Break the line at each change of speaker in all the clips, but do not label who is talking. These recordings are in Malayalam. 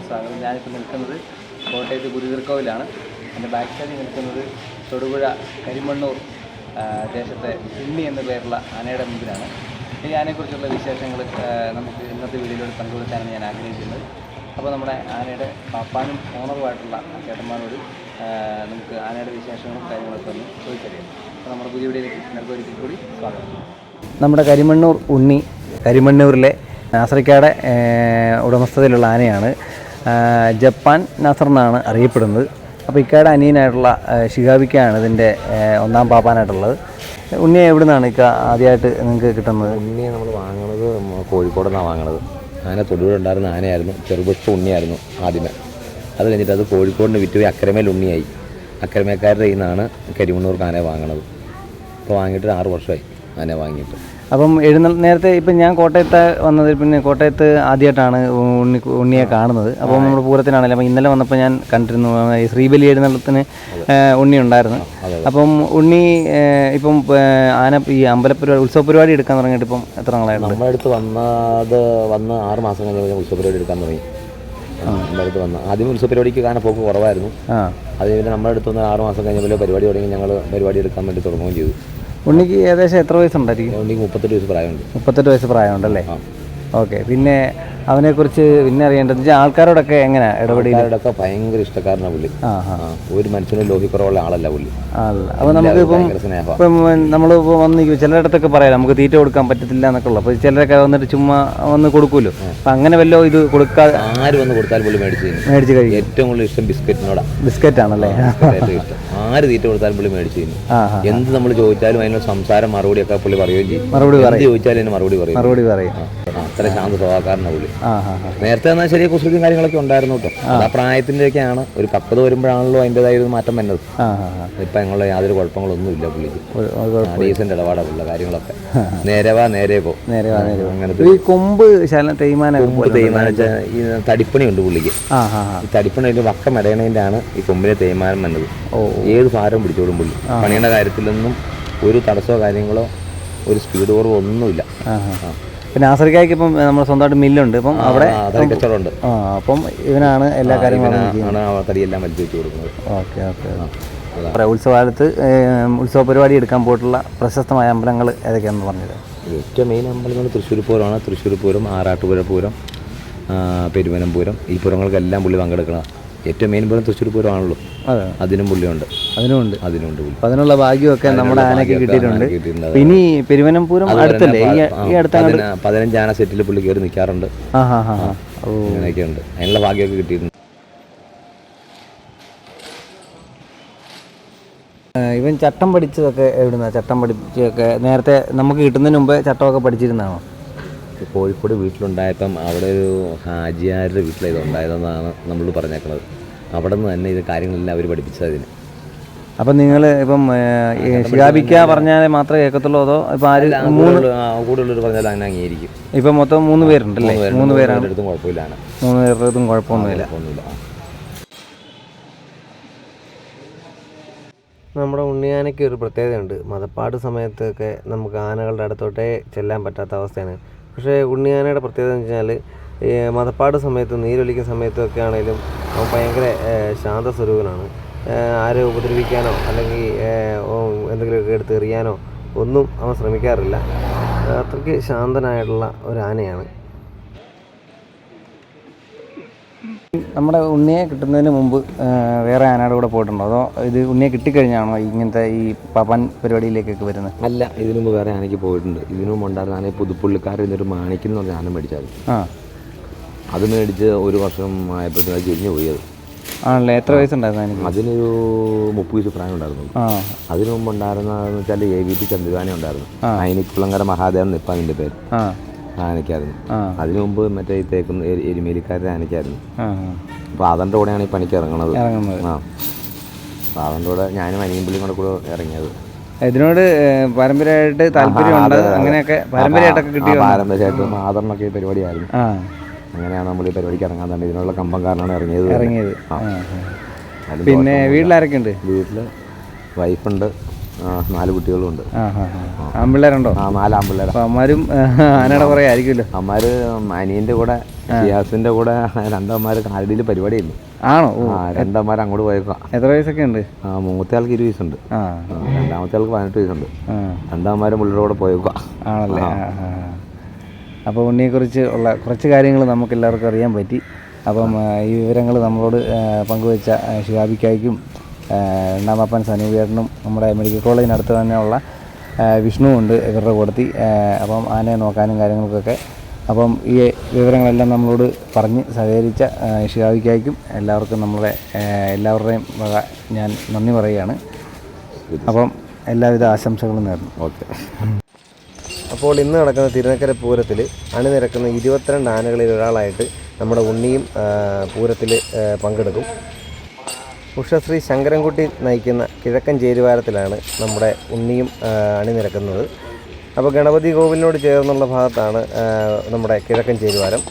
സ്വാഗതം. ഞാനിപ്പോൾ നിൽക്കുന്നത് കോട്ടയത്ത് ഗുരുതീർക്കോവിലാണ്. എൻ്റെ ബാക്ക് സൈഡിൽ നിൽക്കുന്നത് തൊടുപുഴ കരിമണ്ണൂർ ദേശത്തെ ഉണ്ണി എന്ന പേരുള്ള ആനയുടെ മുമ്പിലാണ്. ഈ ആനയെക്കുറിച്ചുള്ള വിശേഷങ്ങൾ നമുക്ക് ഇന്നത്തെ വീഡിയോയിൽ പങ്കുവെക്കാനാണ് ഞാൻ ആഗ്രഹിക്കുന്നത്. അപ്പോൾ നമ്മുടെ ആനയുടെ പാപ്പാനും ഓണറുമായിട്ടുള്ള ചേട്ടന്മാരോട് നമുക്ക് ആനയുടെ വിശേഷങ്ങളും കാര്യങ്ങളൊക്കെ ഒന്ന് ചോദിച്ചറിയാം. അപ്പോൾ നമ്മുടെ പുതിയ വീഡിയോയിലേക്ക് നിങ്ങൾക്ക് ഒരിക്കൽ കൂടി സ്വാഗതം. നമ്മുടെ കരിമണ്ണൂർ ഉണ്ണി കരിമണ്ണൂരിലെ നാസറിക്കയുടെ ഉടമസ്ഥതയിലുള്ള ആനയാണ്. ജപ്പാൻ നാസർ എന്നാണ് അറിയപ്പെടുന്നത്. അപ്പോൾ ഇക്കയുടെ അനിയനായിട്ടുള്ള ഷിഹാബിക്കാണ് ഇതിൻ്റെ ഒന്നാം പാപ്പാനായിട്ടുള്ളത്. ഉണ്ണിയെ എവിടെ നിന്നാണ് ഇക്ക ആദ്യമായിട്ട് നിങ്ങൾക്ക് കിട്ടുന്നത്?
ഉണ്ണിയെ നമ്മൾ വാങ്ങുന്നത് കോഴിക്കോട് നിന്നാണ് വാങ്ങുന്നത്. ആന തൊടുപുഴ ഉണ്ടായിരുന്ന ആനയായിരുന്നു, ചെറുപുഷ്പ ഉണ്ണിയായിരുന്നു ആദ്യമേ. അത് കഴിഞ്ഞിട്ട് അത് കോഴിക്കോടിന് വിറ്റുപോയി അക്കരമേൽ ഉണ്ണിയായി. അക്കരമേക്കാരുടെ കയ്യിൽ നിന്നാണ് കരിമണ്ണൂർക്ക് ആനയെ വാങ്ങണത്. ഇപ്പോൾ വാങ്ങിയിട്ട് 6 വർഷമായി ആനയെ വാങ്ങിയിട്ട്.
അപ്പം നേരത്തെ ഇപ്പം ഞാൻ കോട്ടയത്ത് വന്നത്, പിന്നെ കോട്ടയത്ത് ആദ്യമായിട്ടാണ് ഉണ്ണിയെ കാണുന്നത്. അപ്പം നമ്മുടെ പൂരത്തിനാണല്ലോ. അപ്പം ഇന്നലെ വന്നപ്പോൾ ഞാൻ കണ്ടിരുന്നു ഈ ശ്രീബലി എഴുന്നള്ളത്തിന് ഉണ്ണി ഉണ്ടായിരുന്നു. അപ്പം ഉണ്ണി ഇപ്പം ആന ഈ അമ്പലപരിപാടി ഉത്സവ പരിപാടി എടുക്കാൻ തുടങ്ങിയിട്ട് ഇപ്പം എത്ര നാളായിരുന്നു?
നമ്മുടെ അടുത്ത് വന്ന് 6 മാസം കഴിഞ്ഞപ്പോൾ ഉത്സവ പരിപാടി എടുക്കാൻ തുടങ്ങി. നമ്മുടെ അടുത്ത് വന്ന് ആദ്യം ഉത്സവ പരിപാടിക്ക് കാണാൻ പോക്ക് കുറവായിരുന്നു. അത് കഴിഞ്ഞ് നമ്മുടെ അടുത്ത് വന്ന് 6 മാസം കഴിഞ്ഞപ്പോൾ പരിപാടി തുടങ്ങി. ഞങ്ങൾ പരിപാടി എടുക്കാൻ വേണ്ടി തുടങ്ങുകയും ചെയ്തു.
ഉണ്ണിക്ക് ഏകദേശം എത്ര വയസ്സുണ്ടായിരിക്കും?
ഉണ്ണിക്ക് 38 വയസ്സ് പ്രായമുണ്ട്.
38 വയസ്സ് പ്രായമുണ്ടല്ലേ? ഓക്കെ. പിന്നെ അവനെക്കുറിച്ച് പിന്നെ അറിയേണ്ടത് ആൾക്കാരോടൊക്കെ എങ്ങനെ
ഇടപെടലൊക്കെ ഭയങ്കര ഇഷ്ടക്കാരനാണ് പുള്ളി. ഒരു മനുഷ്യനും ലോഹിക്കുറവുള്ള ആളല്ല പുള്ളി.
അപ്പോൾ നമുക്ക് ഇപ്പം നമ്മളിപ്പോൾ വന്ന് ചിലയിടത്തൊക്കെ പറയാം നമുക്ക് തീറ്റ കൊടുക്കാൻ പറ്റത്തില്ല എന്നൊക്കെ ഉള്ളു. അപ്പോൾ ചിലരൊക്കെ വന്നിട്ട് ചുമ്മാ വന്ന് കൊടുക്കുമല്ലോ. അപ്പം അങ്ങനെ വല്ലോ ഇത് കൊടുക്കാതെ
ആര് വന്ന് കൊടുത്താൽ പുള്ളി മേടിച്ച് കഴിയും. ഏറ്റവും കൂടുതൽ ഇഷ്ടം
ബിസ്ക്കറ്റാണല്ലേ?
ഇഷ്ടം ആര് തീറ്റ കൊടുത്താലും പുള്ളി മേടിച്ച് കഴിഞ്ഞു. എന്ത് നമ്മൾ ചോദിച്ചാലും അതിനുള്ള സംസാരം മറുപടിയൊക്കെ പുള്ളി പറയുകയും ചെയ്യും. ചോദിച്ചാലും അതിന് മറുപടി പറയും. അത്ര ശാന്ത സ്വഭാവക്കാരനാണ് പുള്ളി. നേരത്തെ എന്നാൽ ചെറിയ കുസൃതിയും കാര്യങ്ങളൊക്കെ ഉണ്ടായിരുന്നു കേട്ടോ. ആ പ്രായത്തിൻ്റെയൊക്കെയാണ്. ഒരു 10 വരുമ്പോഴാണല്ലോ അതിൻ്റെതായ ഒരു മാറ്റം വന്നത്. ഇപ്പം ഞങ്ങളുടെ യാതൊരു കുഴപ്പങ്ങളൊന്നും ഇല്ല പുള്ളിക്ക്. ഡീസൻ്റ് ഇടപാടുള്ള കാര്യങ്ങളൊക്കെ നേരെ പോ. അങ്ങനത്തെ ഈ കൊമ്പ് തേയ്മാനം ഈ തടിപ്പണിയുണ്ട് പുള്ളിക്ക്. ഈ തടിപ്പണി അതിൻ്റെ വക്കം ഇടയണേൻ്റെ ആണ് ഈ കൊമ്പിനെ തേയ്മാനം വന്നത്. ഏത് ഭാരം പിടിച്ചോളും പുള്ളി. പണിയുടെ കാര്യത്തിലൊന്നും ഒരു തടസ്സമോ കാര്യങ്ങളോ ഒരു സ്പീഡ് കുറവോ ഒന്നുമില്ല.
പിന്നെ നാസറിക്കായ്ക്ക് ഇപ്പം നമ്മൾ സ്വന്തമായിട്ട് മില്ലുണ്ട്. ഇപ്പം അവിടെ
കച്ചവടമുണ്ട്.
അപ്പം ഇവനാണ് എല്ലാ കാര്യങ്ങളും
തടിയെല്ലാം വലിച്ചു വെച്ച് കൊടുക്കുന്നത്.
ഓക്കെ. ഉത്സവകാലത്ത് ഉത്സവ പരിപാടി എടുക്കാൻ പോയിട്ടുള്ള പ്രശസ്തമായ അമ്പലങ്ങൾ ഏതൊക്കെയാണെന്ന് പറഞ്ഞത്?
ഏറ്റവും മെയിൻ അമ്പലങ്ങൾ തൃശ്ശൂർ പൂരമാണ്. തൃശ്ശൂർ പൂരം, ആറാട്ടുപുഴ പൂരം, പെരുവനം പൂരം. ഈ പൂരങ്ങൾക്കെല്ലാം പുള്ളി പങ്കെടുക്കണം. ഏറ്റവും മെയിൻ പൂരം തൃശ്ശൂർ പൂരമാണല്ലോ. അതിനും പുള്ളിയുണ്ട്. അതിനുണ്ട് പുള്ളി. അതിനുള്ള ഭാഗ്യമൊക്കെ നമ്മുടെ ആനയ്ക്ക് കിട്ടിയിട്ടുണ്ട്.
ഇനി പെരുവനം പൂരം അടുത്തല്ലേ? ഈ അടുത്ത
15 ആന സെറ്റിൽ പുള്ളി കയറി നിൽക്കാറുണ്ട്. അങ്ങനെയൊക്കെ ഉണ്ട്. അതിനുള്ള ഭാഗ്യമൊക്കെ കിട്ടിയിട്ടുണ്ട്.
ഇവൻ ചട്ടം പഠിച്ചതൊക്കെ എവിടുന്നാ? ചട്ടം പഠിച്ചതൊക്കെ നേരത്തെ നമുക്ക് കിട്ടുന്നതിന് മുമ്പേ ചട്ടമൊക്കെ പഠിച്ചിരുന്നതാണോ?
കോഴിക്കോട് വീട്ടിലുണ്ടായപ്പം അവിടെ ഒരു ഹാജിയാരുടെ വീട്ടിലിത് ഉണ്ടായതെന്നാണ് നമ്മൾ പറഞ്ഞേക്കുന്നത്. അവിടെ നിന്ന് തന്നെ ഇത് കാര്യങ്ങളെല്ലാം അവർ പഠിപ്പിച്ചതിന്.
അപ്പം നിങ്ങൾ ഇപ്പം ഷിഹാബിക്ക പറഞ്ഞാൽ മാത്രമേ കേൾക്കത്തുള്ളൂ, അതോ ഇപ്പം ആര്
കൂടുതലൊരു പറഞ്ഞാൽ അങ്ങനെ അംഗീകരിക്കും?
ഇപ്പം മൊത്തം 3 പേരുണ്ടല്ലേ? 3 പേരാണ്.
അടുത്തും കുഴപ്പമില്ല.
3 പേരുടെ അടുത്തും കുഴപ്പമൊന്നുമില്ല.
നമ്മുടെ ഉണ്ണിയാനയ്ക്ക് ഒരു പ്രത്യേകതയുണ്ട്. മതപ്പാട് സമയത്തൊക്കെ നമുക്ക് ആനകളുടെ അടുത്തോട്ടേ ചെല്ലാൻ പറ്റാത്ത അവസ്ഥയാണ്. പക്ഷേ ഉണ്ണിയാനയുടെ പ്രത്യേകത എന്ന് വെച്ചാൽ ഈ മതപ്പാട് സമയത്തും നീരൊലിക്കുന്ന സമയത്തൊക്കെ ആണെങ്കിലും അവൻ ഭയങ്കര ശാന്തസ്വരൂപനാണ്. ആരെ ഉപദ്രവിക്കാനോ അല്ലെങ്കിൽ എന്തെങ്കിലുമൊക്കെ എടുത്ത് എറിയാനോ ഒന്നും അവൻ ശ്രമിക്കാറില്ല. അത്രയ്ക്ക് ശാന്തനായിട്ടുള്ള ഒരു ആനയാണ്.
നമ്മുടെ ഉണ്ണിയെ കിട്ടുന്നതിന് മുമ്പ് വേറെ ആനയുടെ കൂടെ പോയിട്ടുണ്ടോ, അതോ ഇത് ഉണ്ണിയെ കിട്ടിക്കഴിഞ്ഞാണോ ഇങ്ങനത്തെ ഈ പാപ്പാൻ പരിപാടിയിലേക്കൊക്കെ വരുന്നത്?
അല്ല, ഇതിനു മുമ്പ് വേറെ ആനയ്ക്ക് പോയിട്ടുണ്ട്. ഇതിനു മുമ്പ് ഉണ്ടായിരുന്ന ആനയെ പുതുപ്പള്ളിക്കാരൻ എന്നൊരു മാണിക്ക് എന്ന് പറഞ്ഞ ആന മേടിച്ചായിരുന്നു. അത് മേടിച്ച് 1 വർഷം ആയപ്പോഴത്തേക്കും അത് ചെരിഞ്ഞു പോയത്
ആണല്ലേ? എത്ര വയസ്സുണ്ടായിരുന്നു?
അതിനൊരു 30 വയസ്സ് പ്രായം ഉണ്ടായിരുന്നു. അതിനു മുമ്പ് ഉണ്ടായിരുന്നതെന്ന് വെച്ചാൽ AVP ചന്ദ്രകാന ഉണ്ടായിരുന്നു. അയിനിക്കുളങ്ങര മഹാദേവൻ നിപ്പ അതിൻ്റെ പേര് ആനയ്ക്കായിരുന്നു. അതിനു മുമ്പ് മറ്റേ ഈ തേക്കുന്ന എരുമേലിക്കാരുടെ ആനയ്ക്കായിരുന്നു. അപ്പോൾ അതിൻ്റെ കൂടെയാണ് ഈ പണിക്ക് ഇറങ്ങണത്. അപ്പോൾ അതിൻ്റെ കൂടെ ഞാനും അനിയമ്പള്ളിയും കൂടെ ഇറങ്ങിയത്.
ഇതിനോട് പാരമ്പര്യമായിട്ട് താല്പര്യമുണ്ട്. അങ്ങനെയൊക്കെ പാരമ്പര്യമായിട്ടൊക്കെ കിട്ടിയ
പാരമ്പര്യമായിട്ട് മാതറിനൊക്കെ ഈ പരിപാടിയായിരുന്നു. അങ്ങനെയാണ് നമ്മൾ ഈ പരിപാടിക്ക് ഇറങ്ങാൻ തന്നെ ഇതിനുള്ള കമ്പംകാരനാണ് ഇറങ്ങിയത്.
പിന്നെ വീട്ടിലാരൊക്കെ ഉണ്ട്?
വീട്ടിൽ വൈഫുണ്ട്, 4 കുട്ടികളും ഉണ്ട്.
ആൺപിള്ളേരുണ്ടോ?
4 ആൺപിള്ളേർ.
അപ്പോൾ അമ്മമാരും ആനയുടെ പുറകെ ആയിരിക്കുമല്ലോ.
അമ്മമാർ അനിയൻ്റെ കൂടെ ഷിയാസിൻ്റെ കൂടെ 2 അമ്മമാർ കാലടിയിൽ പരിപാടിയില്ല.
ആണോ?
2 അമ്മമാർ അങ്ങോട്ട് പോയേക്കാം.
എത്ര വയസ്സൊക്കെ ഉണ്ട്?
മൂത്ത ആൾക്ക് 20 വയസ്സുണ്ട്, രണ്ടാമത്തെ ആൾക്ക് 18 വയസ്സുണ്ട്. 2 അമ്മമാരും പുള്ളിയുടെ കൂടെ പോയേക്കാം.
ആണല്ലേ? അപ്പോൾ ഉണ്ണിയെക്കുറിച്ച് ഉള്ള കുറച്ച് കാര്യങ്ങൾ നമുക്ക് എല്ലാവർക്കും അറിയാൻ പറ്റി. അപ്പം ഈ വിവരങ്ങൾ നമ്മളോട് പങ്കുവെച്ച ഷിഹാബിക്കായ്ക്കും രണ്ടാമപ്പൻ സനൂപേട്ടനും നമ്മുടെ മെഡിക്കൽ കോളേജിനടുത്ത് തന്നെയുള്ള വിഷ്ണുവുണ്ട് ഇവരുടെ കൂടത്തി. അപ്പം ആനയെ നോക്കാനും കാര്യങ്ങൾക്കൊക്കെ അപ്പം ഈ വിവരങ്ങളെല്ലാം നമ്മളോട് പറഞ്ഞ് സഹകരിച്ച ഷിഹാബിക്കായ്ക്കും എല്ലാവർക്കും നമ്മുടെ എല്ലാവരുടെയും വക ഞാൻ നന്ദി പറയുകയാണ്. അപ്പം എല്ലാവിധ ആശംസകളും നേർന്നു.
ഓക്കെ.
അപ്പോൾ ഇന്ന് നടക്കുന്ന തിരുനക്കര പൂരത്തിൽ അണിനിരക്കുന്ന 22 ആനകളിൽ ഒരാളായിട്ട് നമ്മുടെ ഉണ്ണിയും പൂരത്തിൽ പങ്കെടുക്കും. ഉഷശ്രീ ശങ്കരൻകുട്ടി നയിക്കുന്ന കിഴക്കൻ ചേരുവാരത്തിലാണ് നമ്മുടെ ഉണ്ണിയും അണിനിരക്കുന്നത്. അപ്പോൾ ഗണപതി കോവിലിനോട് ചേർന്നുള്ള ഭാഗത്താണ് നമ്മുടെ കിഴക്കൻ ചേരുവാരം.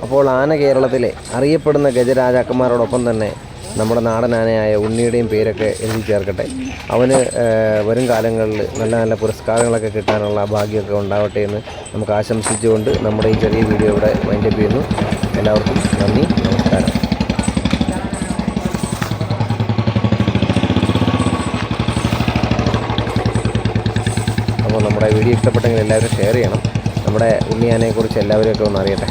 അപ്പോൾ ആന കേരളത്തിലെ അറിയപ്പെടുന്ന ഗജരാജാക്കന്മാരോടൊപ്പം തന്നെ നമ്മുടെ നാടൻ ആനയായ ഉണ്ണിയുടെയും പേരൊക്കെ എഴുതി ചേർക്കട്ടെ. അവന് വരും കാലങ്ങളിൽ നല്ല നല്ല പുരസ്കാരങ്ങളൊക്കെ കിട്ടാനുള്ള ഭാഗ്യമൊക്കെ ഉണ്ടാവട്ടെ എന്ന് നമുക്ക് ആശംസിച്ചുകൊണ്ട് നമ്മുടെ ഈ ചെറിയ വീഡിയോ ഇവിടെ വൈൻഡപ്പ് ചെയ്യുന്നു. എല്ലാവർക്കും നന്ദി, നമസ്കാരം. അപ്പോൾ നമ്മുടെ വീഡിയോ ഇഷ്ടപ്പെട്ടെങ്കിൽ എല്ലാവരും ഷെയർ ചെയ്യണം. നമ്മുടെ ഉണ്ണിയാനെക്കുറിച്ച് എല്ലാവരെയൊക്കെ ഒന്ന് അറിയട്ടെ.